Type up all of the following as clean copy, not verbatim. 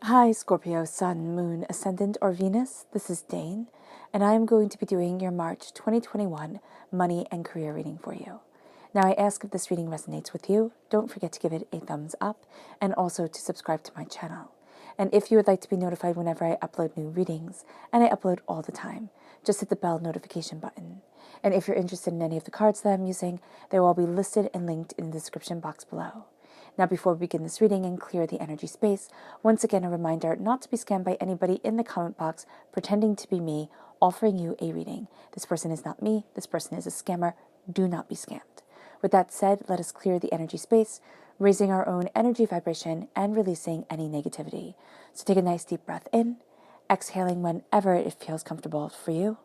Hi, Scorpio, Sun, Moon, Ascendant, or Venus. This is Dane, and I am going to be doing your March 2021 money and career reading for you. Now, I ask if this reading resonates with you, don't forget to give it a thumbs up and also to subscribe to my channel. And if you would like to be notified whenever I upload new readings, and I upload all the time, just hit the bell notification button. And if you're interested in any of the cards that I'm using, they will all be listed and linked in the description box below. Now, before we begin this reading and clear the energy space, once again a reminder not to be scammed by anybody in the comment box pretending to be me, offering you a reading. This person is not me, this person is a scammer. Do not be scammed. With that said, let us clear the energy space, raising our own energy vibration and releasing any negativity. So take a nice deep breath in, exhaling whenever it feels comfortable for you.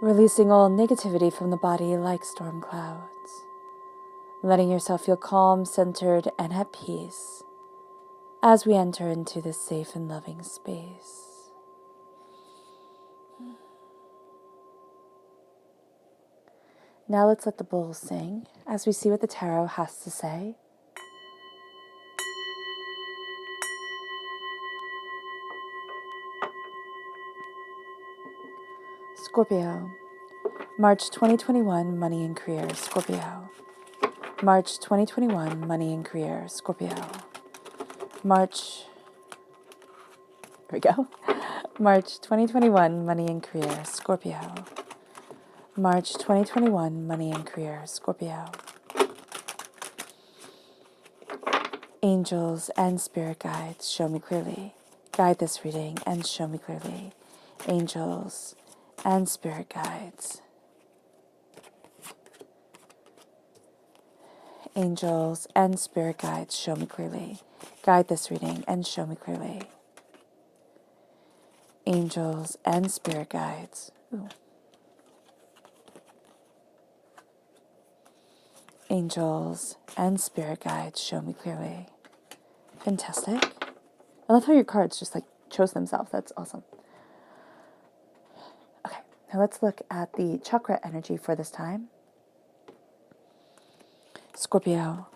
Releasing all negativity from the body like storm clouds. Letting yourself feel calm, centered, and at peace as we enter into this safe and loving space. Now let's let the bowls sing as we see what the tarot has to say. Scorpio, March 2021, money and career, Scorpio. March 2021, money and career, Scorpio. March 2021, money and career, Scorpio. March 2021, money and career, Scorpio. Angels and spirit guides, show me clearly. Guide this reading and show me clearly. Angels and spirit guides. Angels and spirit guides, show me clearly. Guide this reading and show me clearly. Angels and spirit guides. Ooh. Angels and spirit guides, show me clearly. Fantastic. I love how your cards just chose themselves. That's awesome. Okay, now let's look at the chakra energy for this time. Scorpio,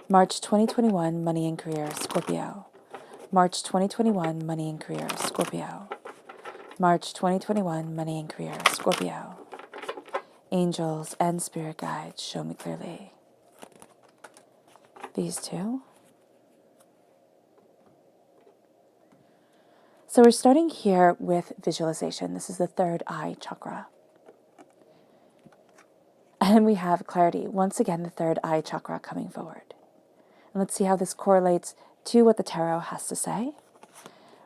March 2021, money and career, Scorpio. March 2021, money and career, Scorpio. March 2021, money and career, Scorpio. Angels and spirit guides, show me clearly. These two. So we're starting here with visualization. This is the third eye chakra. And we have clarity. Once again, the third eye chakra coming forward. And let's see how this correlates to what the tarot has to say.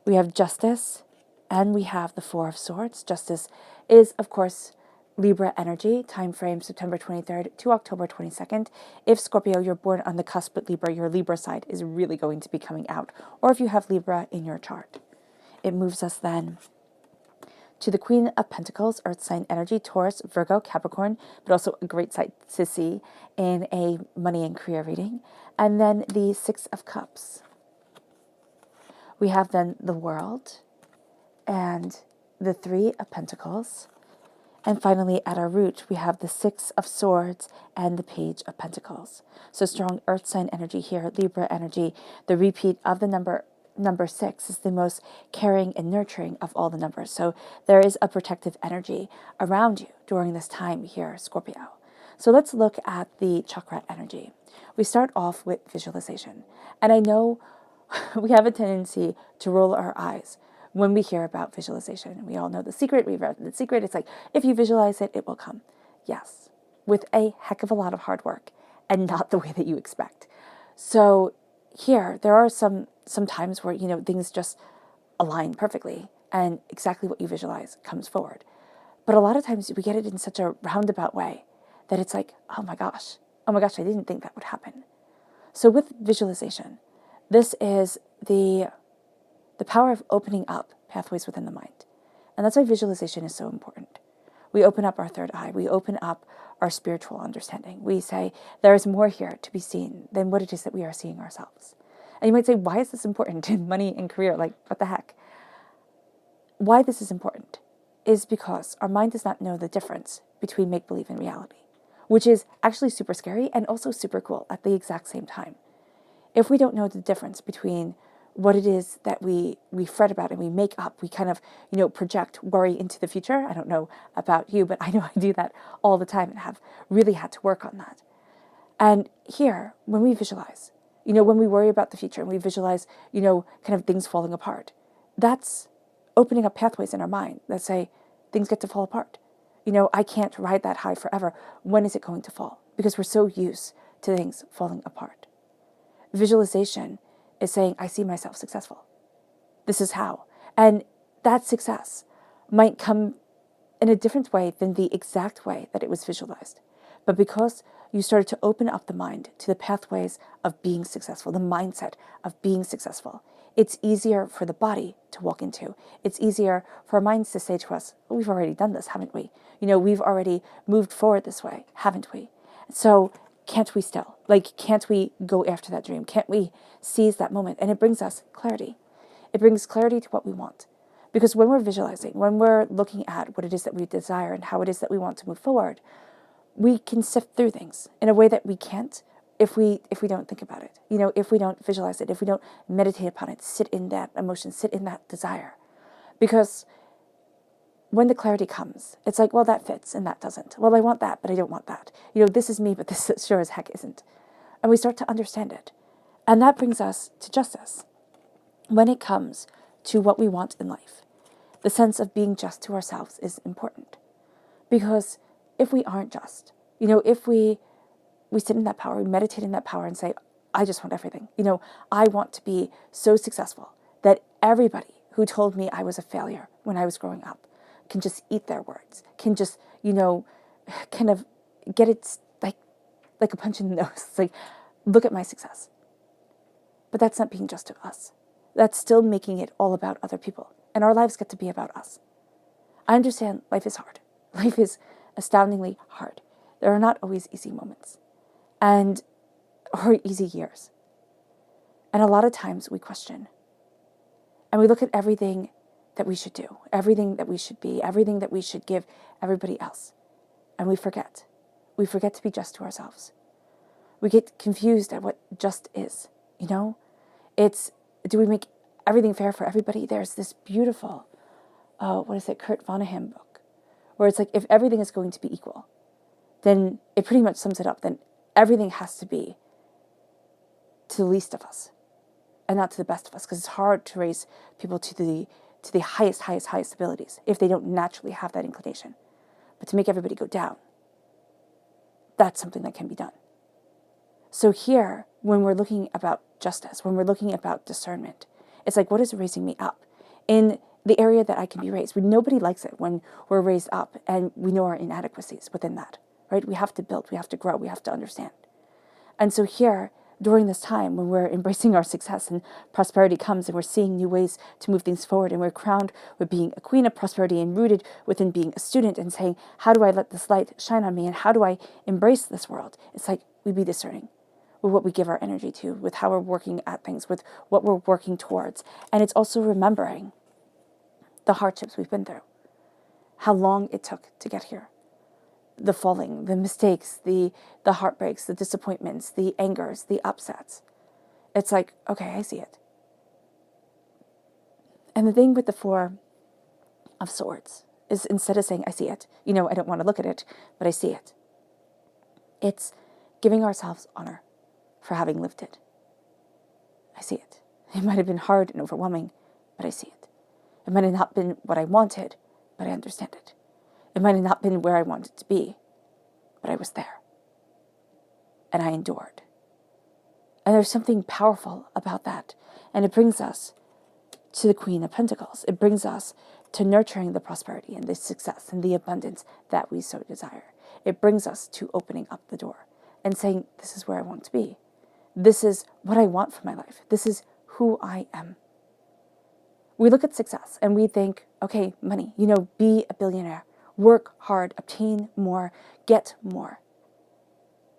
We have justice and we have the Four of Swords. Justice is, of course, Libra energy, time frame September 23rd to October 22nd. If Scorpio, you're born on the cusp with Libra, your Libra side is really going to be coming out. Or if you have Libra in your chart. It moves us then to the Queen of Pentacles, Earth sign energy, Taurus, Virgo, Capricorn, but also a great site to see in a money and career reading. And then the Six of Cups. We have then the World and the Three of Pentacles. And finally, at our root, we have the Six of Swords and the Page of Pentacles. So strong Earth sign energy here, Libra energy. The repeat of the number 6 is the most caring and nurturing of all the numbers. So there is a protective energy around you during this time here, Scorpio. So let's look at the chakra energy. We start off with visualization. And I know we have a tendency to roll our eyes when we hear about visualization. We all know the secret. We've read the secret. It's like, if you visualize it, it will come. Yes, with a heck of a lot of hard work and not the way that you expect. So here, there are some times where, things just align perfectly and exactly what you visualize comes forward. But a lot of times we get it in such a roundabout way that it's like, oh my gosh, I didn't think that would happen. So with visualization, this is the power of opening up pathways within the mind. And that's why visualization is so important. We open up our third eye. We open up our spiritual understanding. We say, there is more here to be seen than what it is that we are seeing ourselves. And you might say, why is this important in money and career? Like, what the heck? Why this is important is because our mind does not know the difference between make-believe and reality, which is actually super scary and also super cool at the exact same time. If we don't know the difference between what it is that we fret about and we make up, we kind of, project worry into the future. I don't know about you, but I know I do that all the time and have really had to work on that. And here, when we visualize, when we worry about the future and we visualize, kind of things falling apart, that's opening up pathways in our mind that say things get to fall apart. I can't ride that high forever. When is it going to fall? Because we're so used to things falling apart. Visualization is saying, I see myself successful. This is how. And that success might come in a different way than the exact way that it was visualized. But because you started to open up the mind to the pathways of being successful, the mindset of being successful, it's easier for the body to walk into. It's easier for our minds to say to us, well, we've already done this, haven't we? We've already moved forward this way, haven't we? So can't we still? Can't we go after that dream? Can't we seize that moment? And it brings us clarity. It brings clarity to what we want. Because when we're visualizing, when we're looking at what it is that we desire and how it is that we want to move forward, we can sift through things in a way that we can't if we don't think about it. If we don't visualize it, if we don't meditate upon it, sit in that emotion, sit in that desire. Because when the clarity comes, it's like, well, that fits and that doesn't. Well, I want that, but I don't want that. This is me, but this sure as heck isn't. And we start to understand it. And that brings us to justice. When it comes to what we want in life, the sense of being just to ourselves is important. Because if we aren't just, if we sit in that power, we meditate in that power and say, I just want everything. I want to be so successful that everybody who told me I was a failure when I was growing up can just eat their words, can just, kind of get it like a punch in the nose. It's like, look at my success. But that's not being just to us. That's still making it all about other people. And our lives get to be about us. I understand life is hard. Life is astoundingly hard. There are not always easy moments or easy years. And a lot of times we question. And we look at everything that we should do, everything that we should be, everything that we should give everybody else. And we forget. We forget to be just to ourselves. We get confused at what just is, It's, do we make everything fair for everybody? There's this beautiful, Kurt Vonnegut book, where it's like, if everything is going to be equal, then it pretty much sums it up. Then everything has to be to the least of us and not to the best of us, because it's hard to raise people to the highest abilities if they don't naturally have that inclination. But to make everybody go down, that's something that can be done. So here, when we're looking about justice, when we're looking about discernment, it's like, what is raising me up in the area that I can be raised? Nobody likes it when we're raised up and we know our inadequacies within that, right? We have to build, we have to grow, we have to understand. And so here, during this time when we're embracing our success and prosperity comes and we're seeing new ways to move things forward and we're crowned with being a queen of prosperity and rooted within being a student and saying, how do I let this light shine on me and how do I embrace this world? It's like we be discerning with what we give our energy to, with how we're working at things, with what we're working towards. And it's also remembering the hardships we've been through, how long it took to get here. The falling, the mistakes, the heartbreaks, the disappointments, the angers, the upsets. It's like, okay, I see it. And the thing with the Four of Swords is, instead of saying, I see it, I don't want to look at it, but I see it. It's giving ourselves honor for having lived it. I see it. It might have been hard and overwhelming, but I see it. It might have not been what I wanted, but I understand it. It might have not been where I wanted to be, but I was there. and I endured. And there's something powerful about that. And it brings us to the Queen of Pentacles. It brings us to nurturing the prosperity and the success and the abundance that we so desire. It brings us to opening up the door and saying, this is where I want to be. This is what I want for my life. This is who I am. We look at success and we think, okay, money, be a billionaire, work hard, obtain more, get more.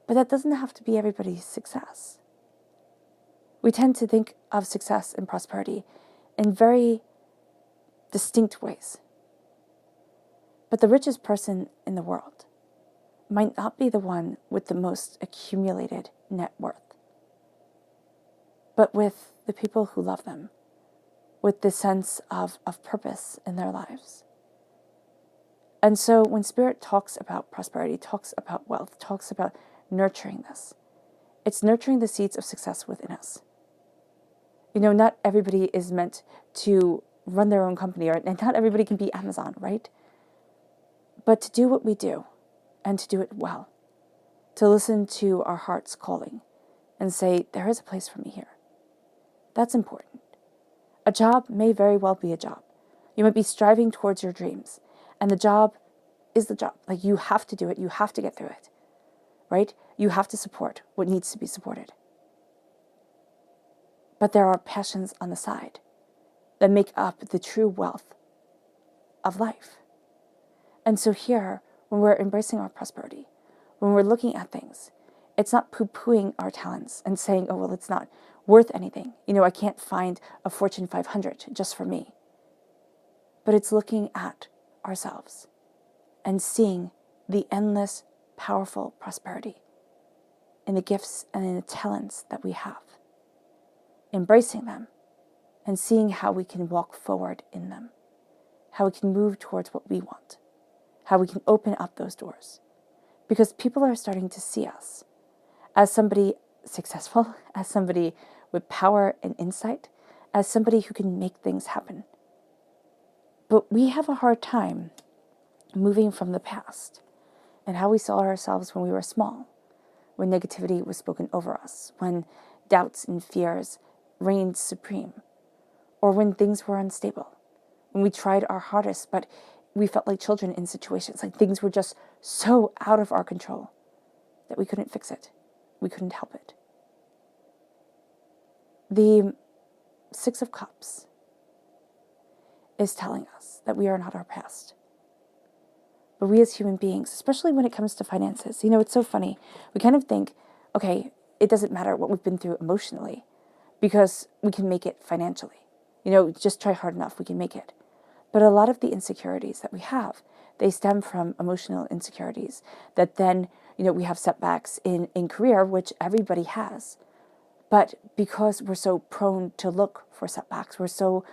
But that doesn't have to be everybody's success. We tend to think of success and prosperity in very distinct ways. But the richest person in the world might not be the one with the most accumulated net worth, but with the people who love them, with the sense of purpose in their lives. And so when Spirit talks about prosperity, talks about wealth, talks about nurturing this, it's nurturing the seeds of success within us. Not everybody is meant to run their own company, and not everybody can be Amazon, right? But to do what we do, and to do it well, to listen to our heart's calling, and say, there is a place for me here. That's important. A job may very well be a job. You might be striving towards your dreams, and the job is the job. Like, you have to do it, you have to get through it, right? You have to support what needs to be supported. But there are passions on the side that make up the true wealth of life. And so here, when we're embracing our prosperity, when we're looking at things, it's not poo-pooing our talents and saying, oh, well, it's not worth anything. I can't find a Fortune 500 just for me. But it's looking at ourselves and seeing the endless, powerful prosperity in the gifts and in the talents that we have. Embracing them and seeing how we can walk forward in them, how we can move towards what we want, how we can open up those doors. Because people are starting to see us as somebody successful, as somebody with power and insight, as somebody who can make things happen. But we have a hard time moving from the past and how we saw ourselves when we were small, when negativity was spoken over us, when doubts and fears reigned supreme, or when things were unstable, when we tried our hardest, but we felt like children in situations, like things were just so out of our control that we couldn't fix it. We couldn't help it. The Six of Cups is telling us that we are not our past. But we as human beings, especially when it comes to finances, it's so funny. We kind of think, okay, it doesn't matter what we've been through emotionally because we can make it financially. Just try hard enough, we can make it. But a lot of the insecurities that we have, they stem from emotional insecurities that then, we have setbacks in career, which everybody has. But because we're so prone to look for setbacks, we're so,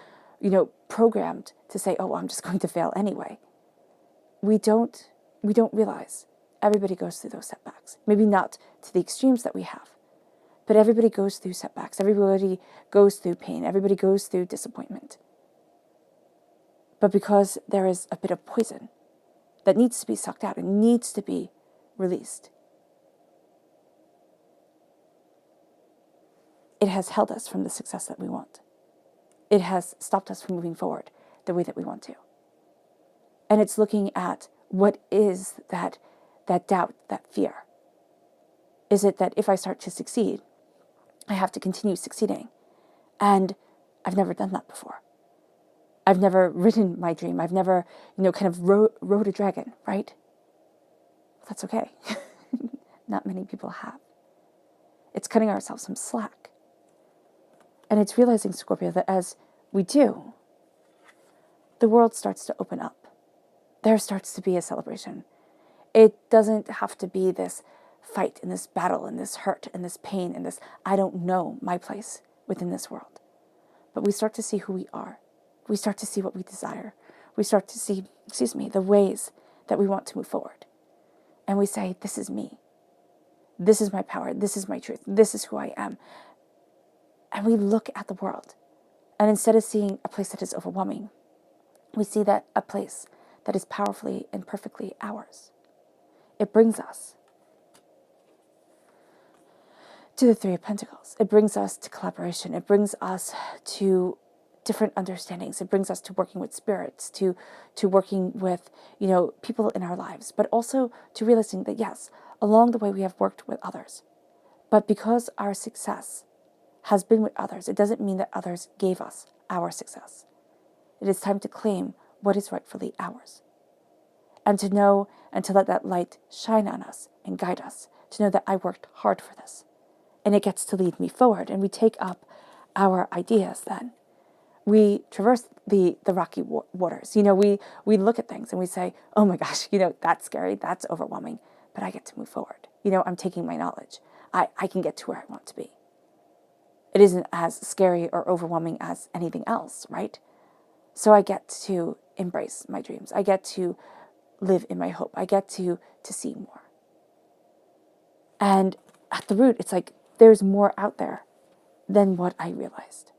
programmed to say, oh, I'm just going to fail anyway. We don't realize everybody goes through those setbacks. Maybe not to the extremes that we have, but everybody goes through setbacks. Everybody goes through pain. Everybody goes through disappointment. But because there is a bit of poison that needs to be sucked out and needs to be released, it has held us from the success that we want. It has stopped us from moving forward the way that we want to. And it's looking at what is that doubt, that fear. Is it that if I start to succeed, I have to continue succeeding? And I've never done that before. I've never ridden my dream. I've never, kind of rode a dragon, right? That's okay. Not many people have. It's cutting ourselves some slack. And it's realizing, Scorpio, that as we do, the world starts to open up. There starts to be a celebration. It doesn't have to be this fight and this battle and this hurt and this pain and this, I don't know my place within this world. But we start to see who we are. We start to see what we desire. We start to see, the ways that we want to move forward. And we say, this is me. This is my power. This is my truth. This is who I am. And we look at the world. And instead of seeing a place that is overwhelming, we see that a place that is powerfully and perfectly ours. It brings us to the Three of Pentacles. It brings us to collaboration. It brings us to different understandings. It brings us to working with spirits, to working with, people in our lives, but also to realizing that, yes, along the way we have worked with others. But because our success has been with others, it doesn't mean that others gave us our success. It is time to claim what is rightfully ours. And to know and to let that light shine on us and guide us. To know that I worked hard for this. And it gets to lead me forward. And we take up our ideas then. We traverse the rocky waters. We look at things and we say, oh my gosh, that's scary, that's overwhelming. But I get to move forward. I'm taking my knowledge. I can get to where I want to be. It isn't as scary or overwhelming as anything else, right? So I get to embrace my dreams. I get to live in my hope. I get to see more. And at the root, it's like there's more out there than what I realized.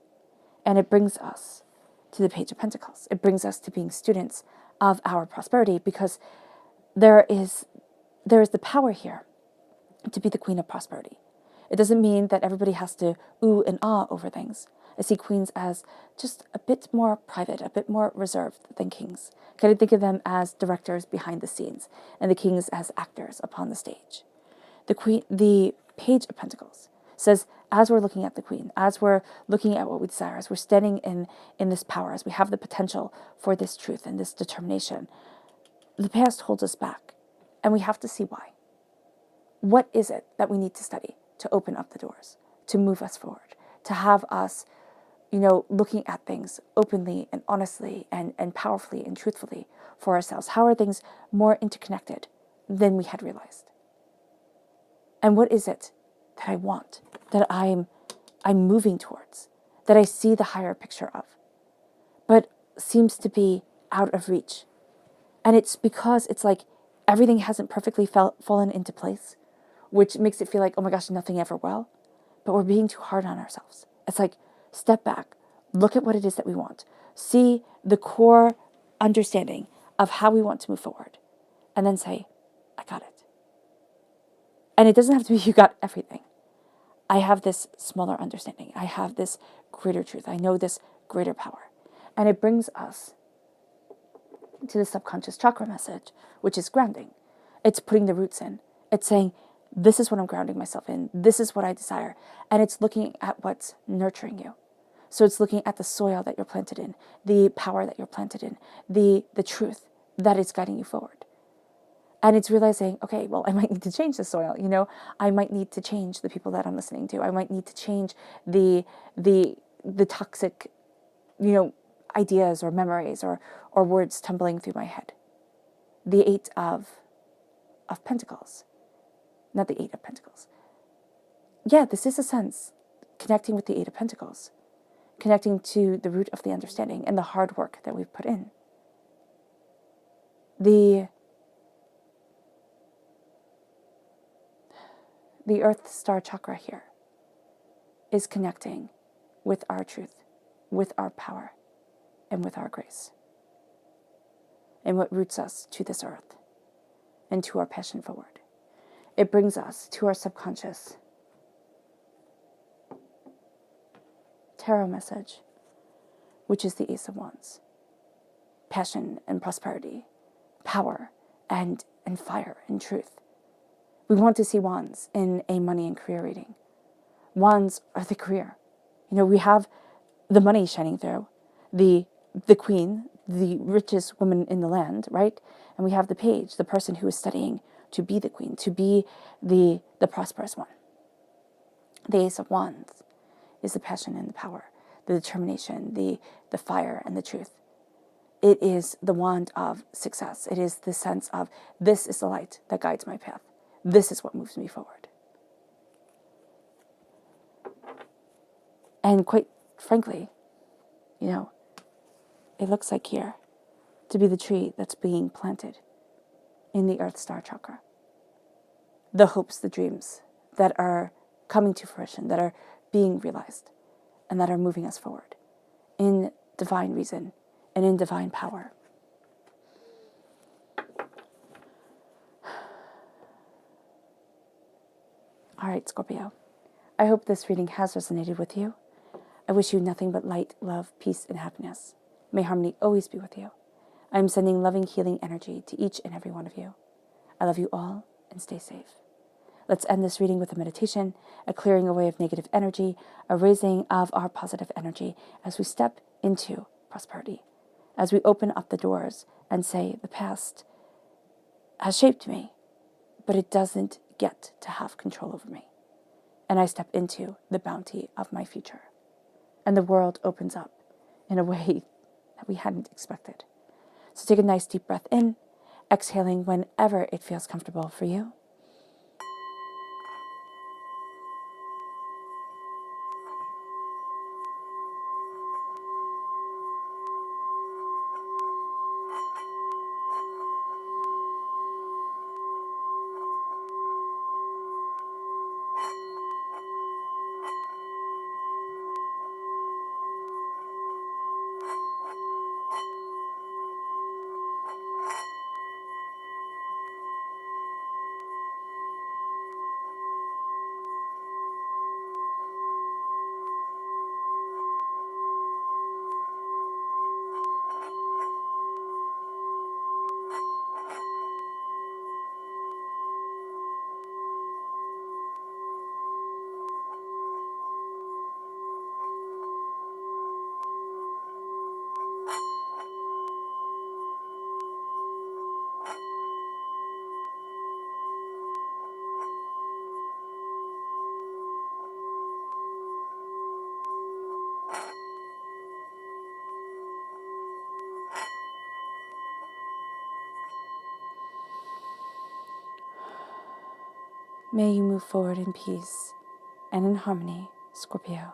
And it brings us to the Page of Pentacles. It brings us to being students of our prosperity, because there is the power here to be the Queen of Prosperity. It doesn't mean that everybody has to ooh and ah over things. I see queens as just a bit more private, a bit more reserved than kings. Kind of think of them as directors behind the scenes, and the kings as actors upon the stage. The Page of Pentacles says, as we're looking at the Queen, as we're looking at what we desire, as we're standing in this power, as we have the potential for this truth and this determination, the past holds us back, and we have to see why. What is it that we need to study to open up the doors, to move us forward, to have us, looking at things openly and honestly and powerfully and truthfully for ourselves? How are things more interconnected than we had realized? And what is it that I want, that I'm moving towards, that I see the higher picture of, but seems to be out of reach? And it's because it's like everything hasn't perfectly fallen into place, which makes it feel like, oh my gosh, nothing ever will. But we're being too hard on ourselves. It's like, step back, look at what it is that we want, see the core understanding of how we want to move forward, and then say, I got it. And it doesn't have to be you got everything. I have this smaller understanding. I have this greater truth. I know this greater power. And it brings us to the subconscious chakra message, which is grounding. It's putting the roots in. It's saying, this is what I'm grounding myself in. This is what I desire. And it's looking at what's nurturing you. So it's looking at the soil that you're planted in, the power that you're planted in, the truth that is guiding you forward. And it's realizing, okay, well, I might need to change the soil. I might need to change the people that I'm listening to. I might need to change the toxic, ideas or memories or words tumbling through my head. The Eight of Pentacles. Not the Eight of Pentacles. Yeah, this is a sense connecting with the Eight of Pentacles, connecting to the root of the understanding and the hard work that we've put in. The Earth Star Chakra here is connecting with our truth, with our power, and with our grace, and what roots us to this earth and to our passion forward. It brings us to our subconscious tarot message, which is the Ace of Wands. Passion and prosperity, power and fire and truth. We want to see wands in a money and career reading. Wands are the career. We have the money shining through, the queen, the richest woman in the land, right? And we have the page, the person who is studying to be the queen, to be the prosperous one. The Ace of Wands is the passion and the power, the determination, the fire and the truth. It is the wand of success. It is the sense of, this is the light that guides my path. This is what moves me forward. And quite frankly, it looks like here to be the tree that's being planted in the Earth Star Chakra. The hopes, the dreams that are coming to fruition, that are being realized, and that are moving us forward in divine reason and in divine power. All right, Scorpio, I hope this reading has resonated with you. I wish you nothing but light, love, peace, and happiness. May harmony always be with you. I am sending loving, healing energy to each and every one of you. I love you all, and stay safe. Let's end this reading with a meditation, a clearing away of negative energy, a raising of our positive energy as we step into prosperity, as we open up the doors and say, the past has shaped me, but it doesn't get to have control over me. And I step into the bounty of my future. And the world opens up in a way that we hadn't expected. So take a nice deep breath in, exhaling whenever it feels comfortable for you. May you move forward in peace and in harmony, Scorpio.